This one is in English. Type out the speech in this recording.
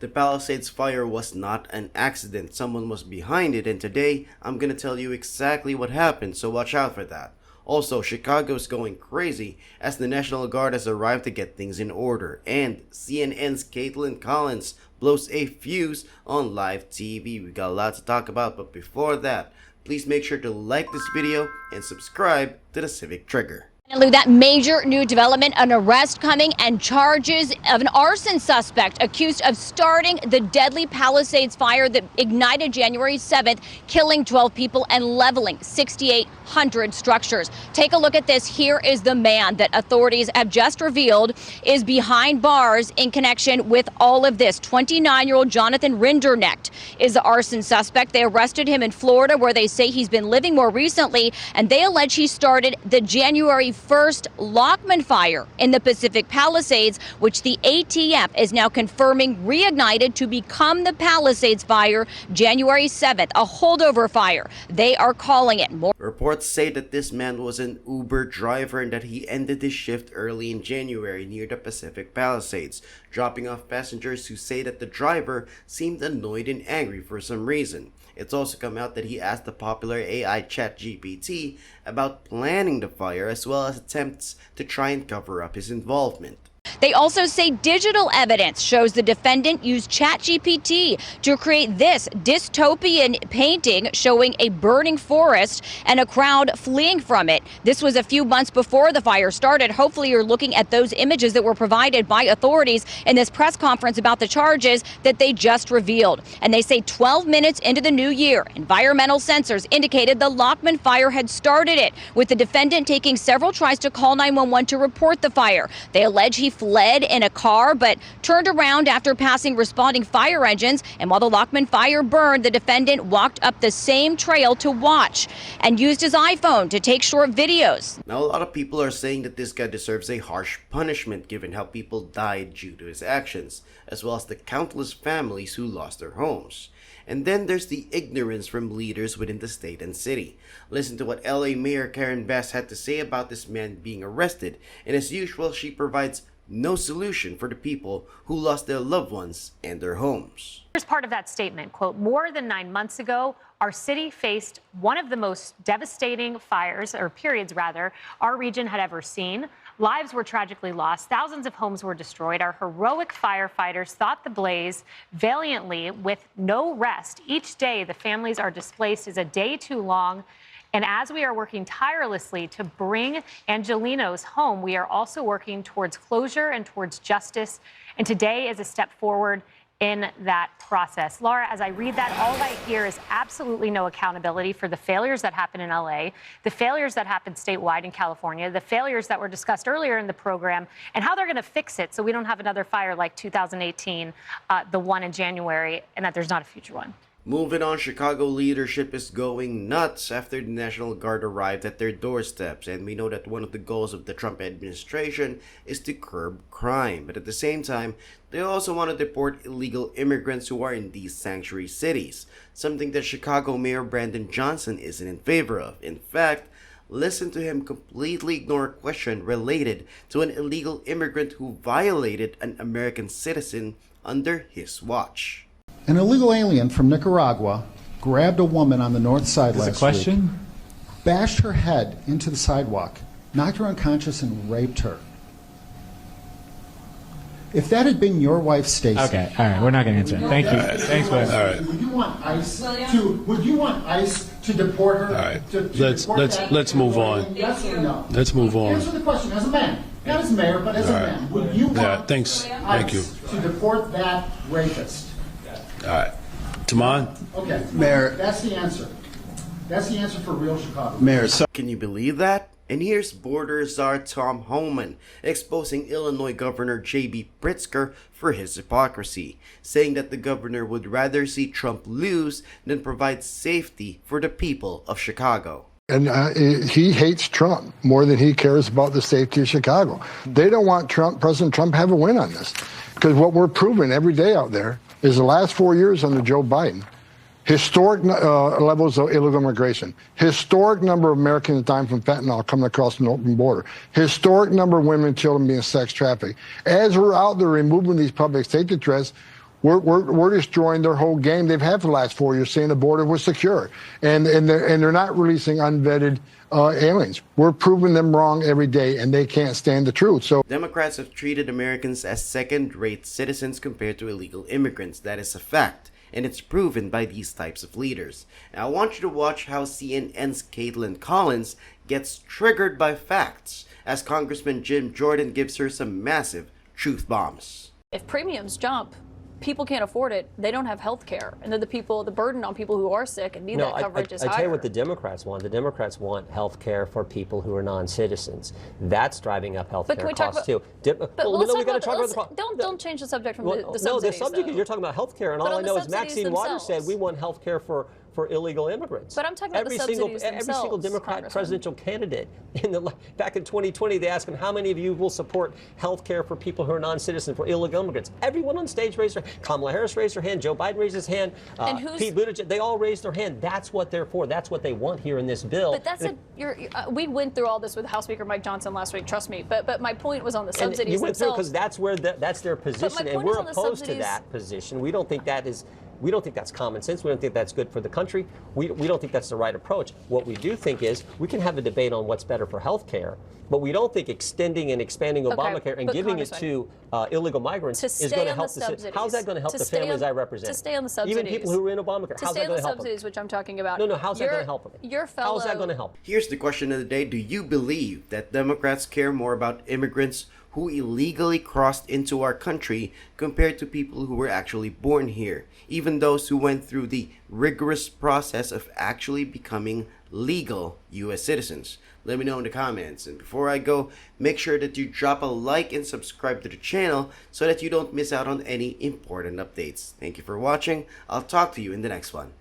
The Palisades fire was not an accident, someone was behind it, and today I'm gonna tell you exactly what happened, so watch out for that. Also, Chicago's going crazy as the National Guard has arrived to get things in order, and CNN's Kaitlan blows a fuse on live TV. We got a lot to talk about, but before that, please make sure to like this video and subscribe to the Civic Trigger. That major new development, an arrest coming and charges of an arson suspect accused of starting the deadly Palisades fire that ignited January 7th, killing 12 people and leveling 6,800 structures. Take a look at this. Here is the man that authorities have just revealed is behind bars in connection with all of this. 29-year-old Jonathan Rinderknecht is the arson suspect. They arrested him in Florida, where they say he's been living more recently, and they allege he started the January 1st Lockman fire in the Pacific Palisades, which the ATF is now confirming reignited to become the Palisades fire January 7th, a holdover fire. They are calling it more. Reports say that this man was an Uber driver and that he ended his shift early in January near the Pacific Palisades, dropping off passengers who say that the driver seemed annoyed and angry for some reason. It's also come out that he asked the popular AI ChatGPT about planning the fire, as well as attempts to try and cover up his involvement. They also say digital evidence shows the defendant used ChatGPT to create this dystopian painting showing a burning forest and a crowd fleeing from it. This was a few months before the fire started. Hopefully you're looking at those images that were provided by authorities in this press conference about the charges that they just revealed. And they say 12 minutes into the new year, environmental sensors indicated the Lockman fire had started it, with the defendant taking several tries to call 911 to report the fire. They allege he fled in a car but turned around after passing responding fire engines, and while the Lockman fire burned, the defendant walked up the same trail to watch and used his iPhone to take short videos. Now, a lot of people are saying that this guy deserves a harsh punishment given how people died due to his actions, as well as the countless families who lost their homes. And then there's the ignorance from leaders within the state and city. Listen to what LA Mayor Karen Bass had to say about this man being arrested, and as usual, she provides no solution for the people who lost their loved ones and their homes. Here's part of that statement, quote, "More than 9 months ago, our city faced one of the most devastating fires, or periods rather, our region had ever seen. Lives were tragically lost. Thousands of homes were destroyed. Our heroic firefighters fought the blaze valiantly with no rest. Each day the families are displaced is a day too long. And as we are working tirelessly to bring Angelinos home, we are also working towards closure and towards justice. And today is a step forward in that process." Laura, as I read that, all I hear is absolutely no accountability for the failures that happened in LA, the failures that happened statewide in California, the failures that were discussed earlier in the program, and how they're going to fix it so we don't have another fire like 2018, the one in January, and that there's not a future one. Moving on, Chicago leadership is going nuts after the National Guard arrived at their doorsteps, and we know that one of the goals of the Trump administration is to curb crime. But at the same time, they also want to deport illegal immigrants who are in these sanctuary cities, something that Chicago Mayor Brandon Johnson isn't in favor of. In fact, listen to him completely ignore a question related to an illegal immigrant who violated an American citizen under his watch. An illegal alien from Nicaragua grabbed a woman on the north side last week, bashed her head into the sidewalk, knocked her unconscious, and raped her. If that had been your wife, Stacy. Okay, all right, we're not going to answer it. Thank you. Thanks, William. All right. Would you want ICE to deport her? All right. Let's move on. Yes or no? Let's move on. Answer the question as a man, not as mayor, but as a man. Would you want Thank you. ICE to deport that rapist? All right. Tamon? Okay, Mayor. that's the answer. That's the answer for real Chicago. Mayor, so Can you believe that? And here's border czar Tom Homan exposing Illinois Governor J.B. Pritzker for his hypocrisy, saying that the governor would rather see Trump lose than provide safety for the people of Chicago. And he hates Trump more than he cares about the safety of Chicago. They don't want President Trump to have a win on this, because what we're proving every day out there is the last 4 years under Joe Biden, historic levels of illegal immigration, historic number of Americans dying from fentanyl coming across an open border, historic number of women and children being sex trafficked. As we're out there removing these public safety threats, We're destroying their whole game they've had for the last 4 years, saying the border was secure, and they're not releasing unvetted aliens. We're proving them wrong every day, and they can't stand the truth. So Democrats have treated Americans as second-rate citizens compared to illegal immigrants. That is a fact, and it's proven by these types of leaders. Now, I want you to watch how CNN's Kaitlan Collins gets triggered by facts as Congressman Jim Jordan gives her some massive truth bombs. If premiums jump, people can't afford it. They don't have health care. And then the burden on people who are sick and need that coverage is higher. I tell you what the Democrats want. The Democrats want health care for people who are non-citizens. That's driving up health care costs too. Don't change the subject from the subsidies. No, the subject is you're talking about health care, and all I know is Maxine Waters said we want health care for illegal immigrants. But I'm talking about the subsidies themselves, every single Democrat presidential candidate back in 2020, they asked them, how many of you will support health care for people who are non-citizens, for illegal immigrants? Everyone on stage raised their hand. Kamala Harris raised her hand. Joe Biden raised his hand. Pete Buttigieg, they all raised their hand. That's what they're for. That's what they want here in this bill. But that's we went through all this with House Speaker Mike Johnson last week, trust me. But my point was on the subsidies you went themselves. Because that's their position, and we're opposed to that position. We don't think that is. We don't think that's common sense. We don't think that's good for the country. We don't think that's the right approach. What we do think is we can have a debate on what's better for health care, but we don't think extending and expanding Obamacare and giving it to illegal migrants is going to help the citizens. How's that going to help the families I represent? To stay on the subsidies. Even people who are in Obamacare. How's that going to help them? To stay on the subsidies, which I'm talking about. No, how's that going to help them? How's that going to help? Here's the question of the day. Do you believe that Democrats care more about immigrants who illegally crossed into our country compared to people who were actually born here, even those who went through the rigorous process of actually becoming legal U.S. citizens? Let me know in the comments. And before I go, make sure that you drop a like and subscribe to the channel so that you don't miss out on any important updates. Thank you for watching. I'll talk to you in the next one.